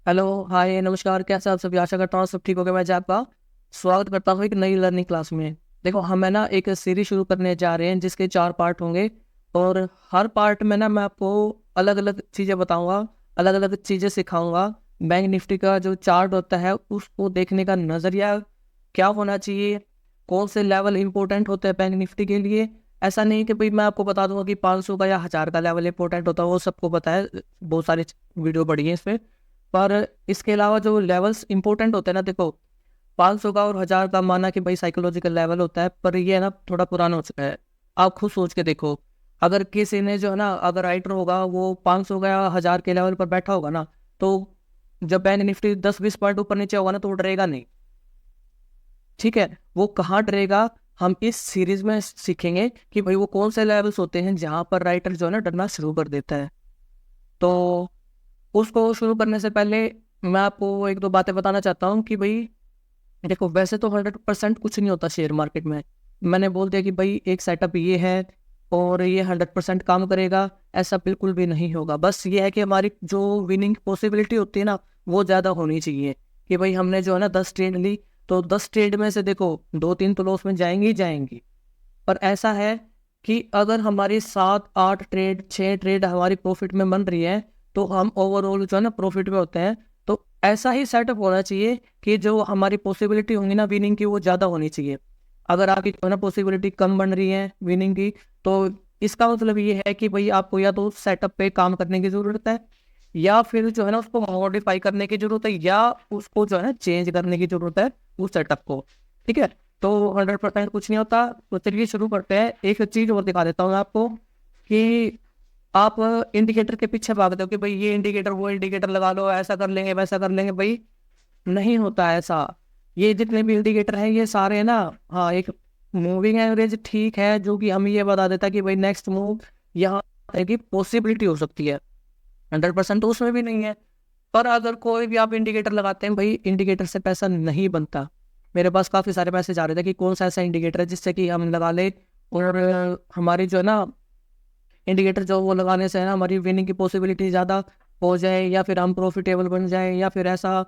Hello, हाय, नमस्कार। कैसे आप सभी? आशा करता हूँ सब ठीक हो गया। मैं आपका स्वागत करता हूँ एक नई लर्निंग क्लास में। देखो, हम है ना एक सीरीज शुरू करने जा रहे हैं जिसके 4 पार्ट होंगे। और हर पार्ट में ना मैं आपको अलग अलग चीज़ें बताऊंगा, अलग अलग चीज़ें सिखाऊंगा। बैंक निफ्टी का जो चार्ट होता है उसको देखने का नज़रिया क्या होना चाहिए, कौन से लेवल इंपॉर्टेंट होते हैं बैंक निफ्टी के लिए। ऐसा नहीं कि भाई मैं आपको बता दूंगा कि 500 का या 1000 का लेवल इंपॉर्टेंट होता है, वो सबको पता है, बहुत सारी वीडियो पड़ी है इस पे। पर इसके अलावा जो लेवल्स इंपॉर्टेंट होते हैं ना, देखो, 500 का और 1000 का माना कि भाई साइकोलॉजिकल लेवल होता है, पर ये है ना थोड़ा पुराना हो चुका है। आप खुद सोच के देखो, अगर किसी ने जो है ना, अगर राइटर होगा वो 500 का या 1000 के लेवल पर बैठा होगा ना, तो जब बैंक निफ्टी 10-20 पॉइंट ऊपर नीचे होगा ना, तो वो डरेगा नहीं। ठीक है, वो कहाँ डरेगा? हम इस सीरीज में सीखेंगे कि भाई वो कौन से लेवल्स होते हैं जहां पर राइटर जो है ना डरना शुरू कर देता है। तो उसको शुरू करने से पहले मैं आपको एक दो बातें बताना चाहता हूँ कि भाई देखो, वैसे तो 100% कुछ नहीं होता शेयर मार्केट में। मैंने बोल दिया कि भाई एक सेटअप ये है और ये 100% काम करेगा, ऐसा बिल्कुल भी नहीं होगा। बस ये है कि हमारी जो विनिंग पॉसिबिलिटी होती है ना, वो ज़्यादा होनी चाहिए। कि भाई हमने जो है ना 10 ट्रेड ली, तो 10 ट्रेड में से देखो 2-3 तो लॉस में जाएंगी ही जाएंगी। पर ऐसा है कि अगर हमारी 7-8 ट्रेड 6 ट्रेड हमारी प्रॉफिट में बन रही है, तो हम ओवरऑल जो है ना प्रॉफिट में होते हैं। तो ऐसा ही सेटअप होना चाहिए कि जो हमारी पॉसिबिलिटी होंगी ना विनिंग की, वो ज़्यादा होनी चाहिए। अगर आपकी जो है ना पॉसिबिलिटी कम बन रही है विनिंग की, तो इसका मतलब ये है कि भाई आपको या तो सेटअप पे काम करने की ज़रूरत है, या फिर जो है ना उसको मॉडिफाई करने की जरूरत है, या उसको जो है ना चेंज करने की जरूरत है उस सेटअप को। ठीक है, तो 100% कुछ नहीं होता। तो चलिए शुरू करते हैं। एक चीज और दिखा देता हूँ मैं आपको कि आप इंडिकेटर के पीछे भागते हो कि भाई ये इंडिकेटर वो इंडिकेटर लगा लो, ऐसा कर लेंगे वैसा कर लेंगे। भाई नहीं होता ऐसा। ये जितने भी इंडिकेटर हैं ये सारे ना, हाँ, एक मूविंग एवरेज ठीक है जो कि हमें ये बता देता है कि भाई नेक्स्ट मूव यहाँ की पॉसिबिलिटी हो सकती है। 100% तो उसमें भी नहीं है। पर अगर कोई भी आप इंडिकेटर लगाते हैं, भाई इंडिकेटर से पैसा नहीं बनता। मेरे पास काफ़ी सारे मैसेज आ रहे थे कि कौन सा ऐसा इंडिकेटर है जिससे कि हम लगा ले और हमारी जो है ना इंडिकेटर जो वो लगाने से है ना हमारी विनिंग की पॉसिबिलिटी ज़्यादा हो जाए, या फिर हम प्रॉफिटेबल बन जाए, या फिर ऐसा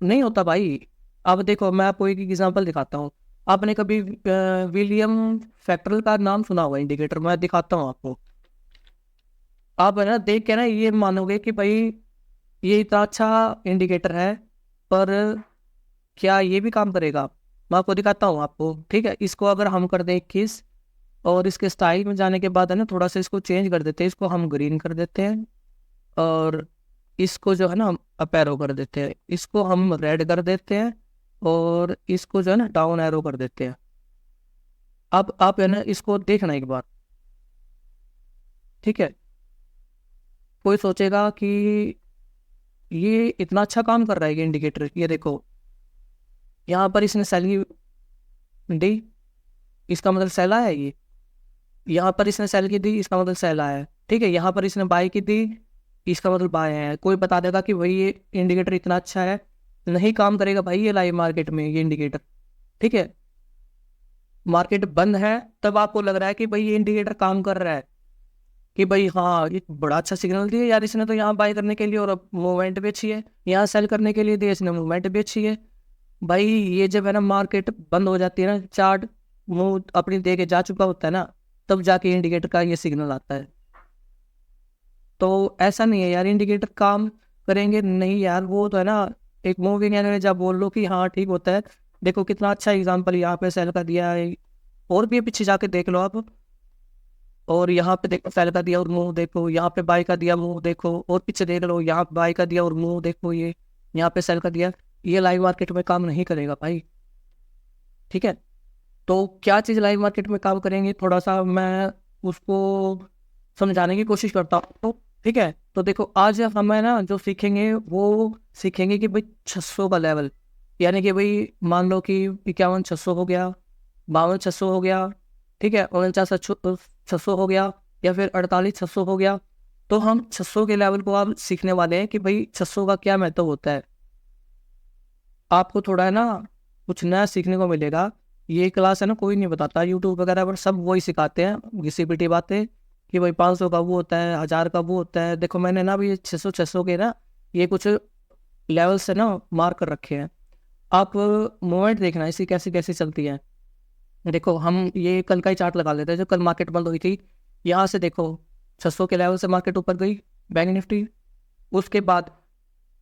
नहीं होता भाई। अब देखो, मैं आपको एक एग्जांपल दिखाता हूँ। आपने कभी विलियम फैक्टरल का नाम सुना होगा? इंडिकेटर मैं दिखाता हूँ आपको। आप है ना देख के ना ये मानोगे कि भाई ये इतना अच्छा इंडिकेटर है, पर क्या ये भी काम करेगा? मैं आपको दिखाता हूँ आपको। ठीक है, इसको अगर हम कर दें 21, और इसके स्टाइल में जाने के बाद है ना थोड़ा सा इसको चेंज कर देते हैं, इसको हम ग्रीन कर देते हैं, और इसको जो है ना हम अप एरो कर देते हैं, इसको हम रेड कर देते हैं, और इसको जो है ना डाउन एरो कर देते हैं। अब आप है ना इसको देखना एक बार। ठीक है, कोई सोचेगा कि ये इतना अच्छा काम कर रहा है ये इंडिकेटर। ये देखो, यहाँ पर इसने सेल की दी, इसका मतलब सेल आया है ये। यहाँ पर इसने सेल की दी, इसका मतलब सेल आया है। ठीक है, यहाँ पर इसने बाय की दी, इसका मतलब बाय है। कोई बता देगा कि भाई ये इंडिकेटर इतना अच्छा है, नहीं काम करेगा भाई ये लाइव मार्केट में ये इंडिकेटर। ठीक है, मार्केट बंद है तब आपको लग रहा है कि भाई ये इंडिकेटर काम कर रहा है, कि भाई हाँ ये बड़ा अच्छा सिग्नल दिया यार इसने, तो यहाँ बाय करने के लिए, और अब मूवमेंट भी अच्छी है, यहाँ सेल करने के लिए दिया इसने, मूवमेंट भी अच्छी है। भाई ये जब है ना मार्केट बंद हो जाती है ना, चार्ट मुंह अपनी दे के जा चुका होता है ना, तब जाके इंडिकेटर का ये सिग्नल आता है। तो ऐसा नहीं है यार इंडिकेटर काम करेंगे नहीं यार, वो तो है ना एक मूविंग एवरेज आप बोल लो कि हाँ ठीक होता है। देखो कितना अच्छा एग्जांपल यहाँ पे सेल का दिया है, और भी पीछे जाके देख लो आप। और यहाँ पे देखो सेल का दिया और मूव देखो, यहाँ पे बाय का दिया मूव देखो, और पीछे देख लो यहाँ बाय का दिया और मूव देखो, ये यहाँ पे सेल का दिया। ये लाइव मार्केट में काम नहीं करेगा भाई। ठीक है, तो क्या चीज़ लाइव मार्केट में काम करेंगे, थोड़ा सा मैं उसको समझाने की कोशिश करता हूँ। तो ठीक है, तो देखो आज हमें ना जो सीखेंगे वो सीखेंगे कि भाई 600 का लेवल, यानी कि भाई मान लो कि 51-600 हो गया, 52-600 हो गया, ठीक है, 49-600 हो गया, या फिर 48-600 हो गया। तो हम 600 के लेवल को आप सीखने वाले हैं कि भाई 600 का क्या महत्व होता है। आपको थोड़ा है ना कुछ नया सीखने को मिलेगा। ये क्लास है ना कोई नहीं बताता, यूट्यूब वगैरह पर सब वही सिखाते हैं घिसी पिटी बातें, कि भाई 500 का वो होता है, 1000 का वो होता है। देखो मैंने ना अभी 600 600 के ना ये कुछ लेवल से ना मार्क कर रखे हैं। आप मूवमेंट देखना इसकी कैसी कैसी चलती है। देखो हम ये कल का ही चार्ट लगा लेते हैं, जो कल मार्केट बंद हुई थी। यहाँ से देखो 600 के लेवल से मार्केट ऊपर गई बैंक निफ्टी। उसके बाद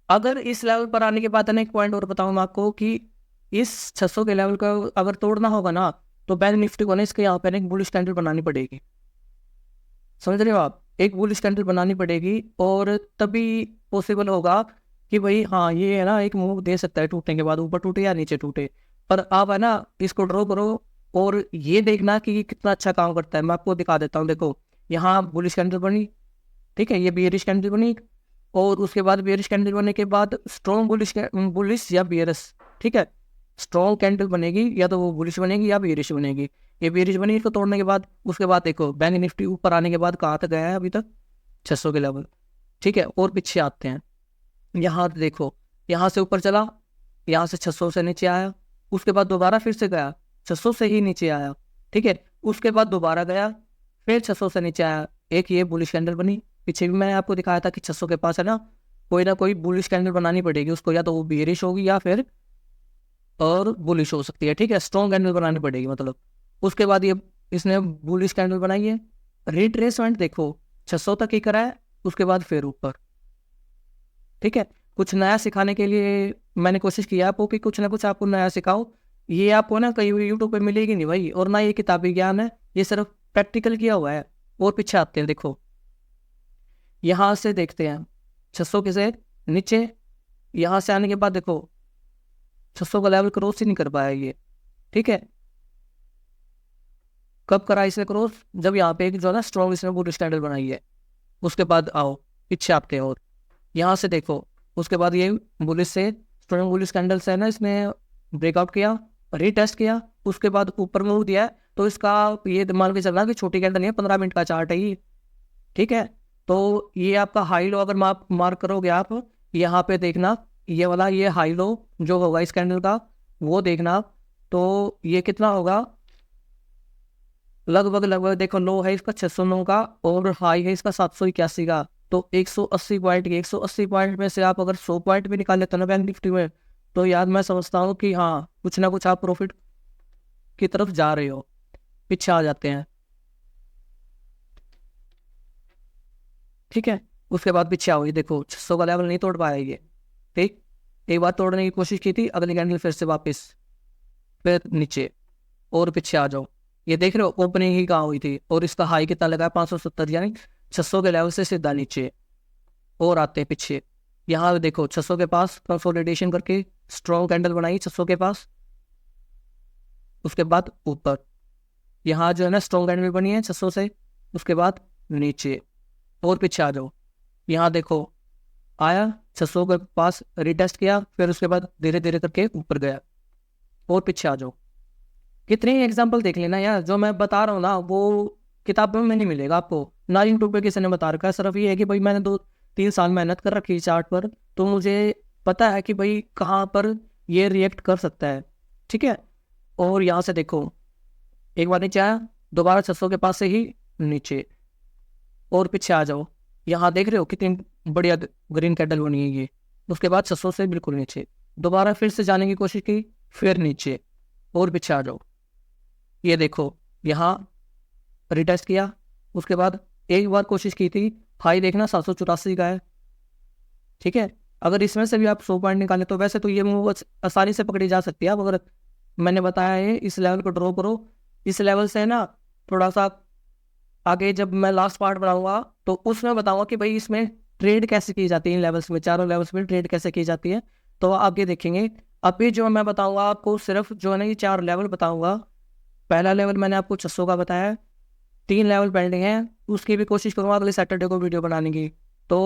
अगर इस लेवल पर आने के बाद है ना, एक पॉइंट और बताऊँ मैं आपको कि इस 600 के लेवल का अगर तोड़ना होगा ना, तो बैंक निफ्टी को ना इसके यहाँ पर एक बुलिश कैंडल बनानी पड़ेगी। समझ रहे हो आप? एक बुलिश कैंडल बनानी पड़ेगी और तभी पॉसिबल होगा कि भाई हाँ ये है ना एक मूव दे सकता है टूटने के बाद, ऊपर टूटे या नीचे टूटे। पर आप है ना इसको ड्रॉ करो और ये देखना कि ये कितना अच्छा काम करता है। मैं आपको दिखा देता हूँ। देखो यहाँ बुलिश कैंडल बनी, ठीक है, ये बियरिश कैंडल बनी और उसके बाद बियरिश कैंडल बनने के बाद स्ट्रॉन्ग बुलिश या बियरस, ठीक है, स्ट्रॉन्ग कैंडल बनेगी या तो वो बुलिश बनेगी या बियरिश बनेगी। ये बियरिश बनी इसको तोड़ने के बाद उसके बाद देखो बैंक निफ्टी ऊपर आने के बाद कहाँ तक गया है अभी तक, 600 के लेवल, ठीक है। और पीछे आते हैं, यहाँ देखो यहाँ से ऊपर चला, यहाँ से 600 से नीचे आया, उसके बाद दोबारा फिर से गया 600 से ही नीचे आया, ठीक है, उसके बाद दोबारा गया फिर 600 से नीचे आया। एक ये बुलिश कैंडल बनी। पीछे भी मैंने आपको दिखाया था कि 600 के पास है ना कोई बुलिश कैंडल बनानी पड़ेगी उसको, या तो वो बेरिश होगी या फिर और बुलिश हो सकती है, ठीक है, स्ट्रॉन्ग कैंडल बनानी पड़ेगी मतलब। उसके बाद ये इसने बुलिश कैंडल बनाई है। रिट्रेसमेंट देखो 600 तक ही करा है, उसके बाद फिर ऊपर, ठीक है। कुछ नया सिखाने के लिए मैंने कोशिश किया आपको कि कुछ ना कुछ आपको नया सिखाओ। ये आपको ना कहीं यूट्यूब पे मिलेगी नहीं भाई, और ना ये किताबी ज्ञान है, ये सिर्फ प्रैक्टिकल किया हुआ है। और पीछे आते हैं, देखो यहाँ से देखते हैं 600 के से नीचे, यहाँ से आने के बाद देखो 600 का लेवल क्रॉस ही नहीं कर पाया ये, ठीक है। कब करा इसने क्रॉस? जब यहाँ पे एक जो है ना स्ट्रॉन्ग इसने बुलिश कैंडल बनाई है। उसके बाद आओ पीछे आते हैं और यहाँ से देखो उसके बाद ये बुलिश से स्ट्रॉन्ग बुलिश कैंडल से है ना इसने ब्रेकआउट किया, रीटेस्ट किया, उसके बाद ऊपर मूव दिया। तो इसका ये मान के चलना कि छोटी कैंडल नहीं है, 15 मिनट का चार्ट है ये, ठीक है। तो ये आपका हाई लो अगर मार्क करोगे आप, यहाँ पे देखना ये वाला ये हाई लो जो होगा इस कैंडल का वो देखना। तो ये कितना होगा, लगभग देखो लो है इसका 609 का और हाई है इसका 781 का। तो 180 पॉइंट की 180 पॉइंट में से आप अगर 100 पॉइंट भी निकाल लेते हो ना बैंक निफ्टी में, तो यार मैं समझता हूँ कि हाँ कुछ ना कुछ आप प्रॉफिट की तरफ जा रहे हो। पीछे आ जाते हैं, ठीक है। उसके बाद पीछे आओ, ये देखो 600 का लेवल नहीं तोड़ पाया ये, ठीक। एक बार तोड़ने की कोशिश की थी, अगली कैंडल फिर से वापस फिर नीचे और पीछे आ जाओ। ये देख रहे हो ओपनिंग ही कहाँ हुई थी और इसका हाई कितना लगा है 570, यानी 600 के लेवल से सीधा नीचे। और आते हैं पीछे, यहाँ देखो 600 के पास कंसोलिडेशन करके स्ट्रॉन्ग कैंडल बनाई 600 के पास। उसके बाद ऊपर यहाँ जो है ना स्ट्रॉन्ग कैंडल बनी है 600 से, उसके बाद नीचे और पीछे आ जाओ। यहाँ देखो आया 600 के पास रिटेस्ट किया, फिर उसके बाद धीरे धीरे करके ऊपर गया। और पीछे आ जाओ। कितने एग्जाम्पल देख लेना यार, जो मैं बता रहा हूँ ना वो किताबों में नहीं मिलेगा आपको, ना यूट्यूब पे किसी ने बता रखा है। सिर्फ ये है कि भाई मैंने 2-3 साल मेहनत कर रखी है चार्ट पर, तो मुझे पता है कि भाई कहाँ पर ये रिएक्ट कर सकता है, ठीक है। और यहाँ से देखो एक बार नीचे आया, दोबारा 600 के पास से ही नीचे और पीछे आ जाओ। यहाँ देख रहे हो कितनी बढ़िया ग्रीन कैंडल बनी है ये। उसके बाद 600 से बिल्कुल नीचे, दोबारा फिर से जाने की कोशिश की, फिर नीचे और पीछे आ जाओ। ये देखो यहाँ रिटेस्ट किया, उसके बाद एक बार कोशिश की थी, हाई देखना 784 का है, ठीक है। अगर इसमें से भी आप 100 पॉइंट निकालें तो वैसे तो ये मूव आसानी से पकड़ी जा सकती है। अब अगर मैंने बताया है इस लेवल को ड्रॉ करो, इस लेवल से है ना थोड़ा सा आगे जब मैं लास्ट पार्ट बनाऊंगा तो उसमें बताऊंगा कि भाई इसमें ट्रेड कैसे की जाती है, इन लेवल्स में, चारों लेवल्स में ट्रेड कैसे की जाती है, तो आगे देखेंगे। अभी जो मैं बताऊंगा आपको सिर्फ जो है ना ये 4 लेवल बताऊंगा। पहला लेवल मैंने आपको 600 का बताया, 3 लेवल पेंडिंग है, उसकी भी कोशिश करूँगा अगले सैटरडे को वीडियो बनाने की। तो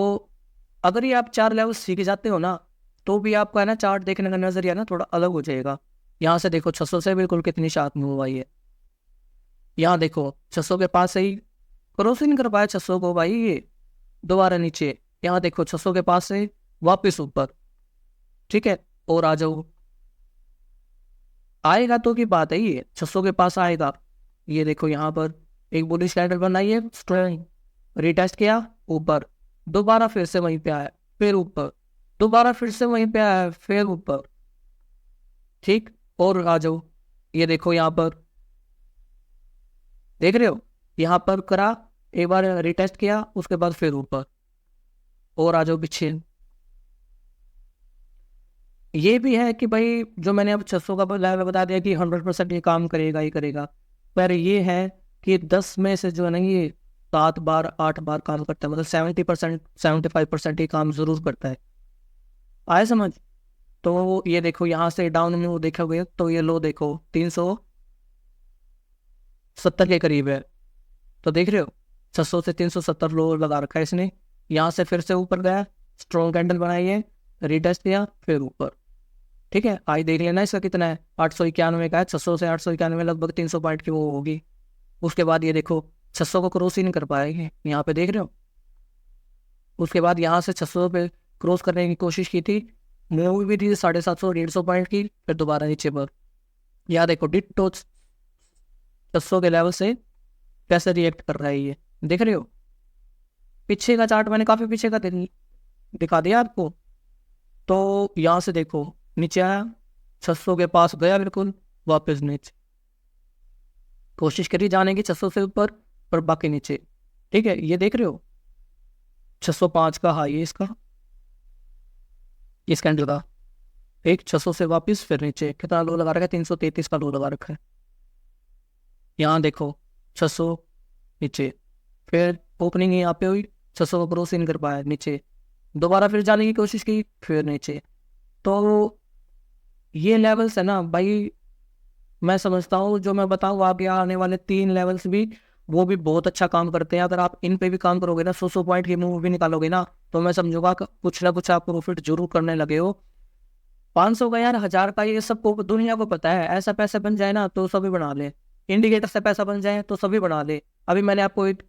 अगर ये आप 4 लेवल सीख जाते हो ना, तो भी आपका है ना चार्ट देखने का नजरिया ना थोड़ा अलग हो जाएगा। यहाँ से देखो 600 से बिल्कुल कितनी शार्प मूव आई है। यहाँ देखो 600 के पास से ही क्रॉस ही नहीं कर पाया 600 को भाई ये, दोबारा नीचे। यहाँ देखो 600 के पास से वापस ऊपर, ठीक है। और आ जाओ, आएगा तो की बात है, ये 600 के पास आएगा। ये देखो यहाँ पर एक बुलिश कैंडल बनाई है स्ट्रॉन्ग, रिटेस्ट किया ऊपर, दोबारा फिर से वहीं पे आया, फिर ऊपर, दोबारा फिर से वहीं पे आया, फिर ऊपर, ठीक। और आ जाओ, ये देखो यहाँ पर, देख रहे हो, यहाँ पर करा, एक बार रिटेस्ट किया, उसके बाद फिर ऊपर, और आ जाओ पीछे। ये भी है कि भाई जो मैंने अब 600 का लेवल बता दिया कि 100% ये काम करेगा ही करेगा, पर ये है कि 10 में से जो है ना ये 7 बार 8 बार काम करता है, मतलब 70% 75% ये काम जरूर करता है। आए समझ? तो ये देखो यहाँ से डाउन में वो देखोगे तो ये लो देखो 370 के करीब है, तो देख रहे हो 600 से 370 लो लगा रखा है इसने। यहाँ से फिर से ऊपर गया, स्ट्रॉन्ग कैंडल बनाई है, रिटेस्ट किया, फिर ऊपर, ठीक है। आज देख लेना इसका कितना है, 891 का है, 600 से 891 लगभग 300 पॉइंट की वो होगी। उसके बाद ये देखो 600 को क्रॉस ही नहीं कर पाएंगे, यहाँ पे देख रहे हो। उसके बाद यहाँ से 600 पे क्रॉस करने की कोशिश की थी, मूव भी थी 750 150 पॉइंट की, फिर दोबारा नीचे पर। यहाँ देखो डिट्टो 600 के लेवल से कैसे रिएक्ट कर रहा है ये, देख रहे हो। पीछे का चार्ट मैंने काफी पीछे का दिखा दिया आपको। तो यहाँ से देखो नीचे आया, 600 के पास गया बिल्कुल, वापस नीचे, कोशिश करी जाने की 600 से ऊपर, पर बाकी नीचे, ठीक है। ये देख रहे हो 605 का हाई है इसका, इस कैंडल का, एक 600 से वापस फिर नीचे, कितना लो लगा रखा है, 333 का लो लगा रखा है। यहाँ देखो 600 नीचे, फिर ओपनिंग यहाँ पे हुई, 600 को क्रॉस इन कर पाया नीचे, दोबारा फिर जाने की कोशिश की, फिर नीचे। तो ये लेवल्स है ना भाई, मैं समझता हूँ जो मैं बताऊँ आगे आने वाले 3 लेवल्स भी, वो भी बहुत अच्छा काम करते हैं। अगर आप इन पे भी काम करोगे ना, 100 पॉइंट की मूव भी निकालोगे ना, तो मैं समझूंगा कुछ ना कुछ आप प्रॉफिट जरूर करने लगे हो। 500 का यार, 1000 का, ये सबको दुनिया को पता है। ऐसा पैसा बन जाए ना तो सभी बना ले, इंडिकेटर से पैसा बन जाए तो सभी बना ले। अभी मैंने आपको एक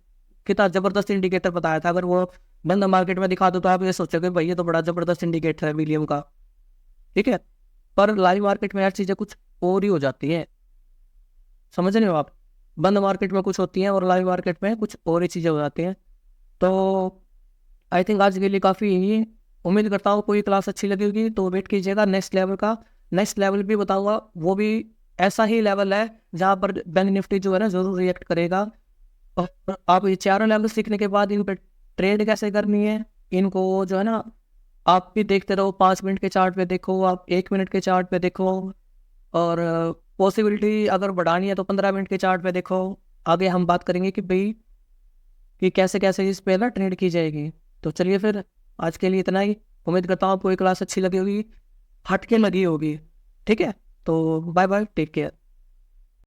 कितना जबरदस्त इंडिकेटर बताया था, अगर वो बंद मार्केट में दिखा दो तो आप ये सोचोगे भाई ये तो बड़ा जबरदस्त इंडिकेटर है विलियम का, ठीक है। पर लाइव मार्केट में यार चीजें कुछ और ही हो जाती है, समझ रहे हो आप। बंद मार्केट में कुछ होती हैं और लाइव मार्केट में कुछ और ही चीजें हो जाती हैं। तो आई थिंक आज के लिए काफ़ी यही, उम्मीद करता हूँ कोई क्लास अच्छी लगी होगी तो वेट कीजिएगा नेक्स्ट लेवल का। नेक्स्ट लेवल भी बताऊंगा, वो भी ऐसा ही लेवल है जहाँ पर बैंक निफ्टी जो है ना जरूर रिएक्ट करेगा। और आप ये चारों लेवल सीखने के बाद इन पर ट्रेड कैसे करनी है, इनको जो है ना आप भी देखते रहो। 5 मिनट के चार्ट पे देखो, आप 1 मिनट के चार्ट पे देखो, और पॉसिबिलिटी अगर बढ़ानी है तो 15 मिनट के चार्ट पे देखो। आगे हम बात करेंगे कि भाई कि कैसे कैसे इस पे ना ट्रेड की जाएगी। तो चलिए फिर आज के लिए इतना ही। उम्मीद करता हूँ आपको ये क्लास अच्छी लगी होगी, हट के लगी होगी, ठीक है। तो बाय बाय, टेक केयर।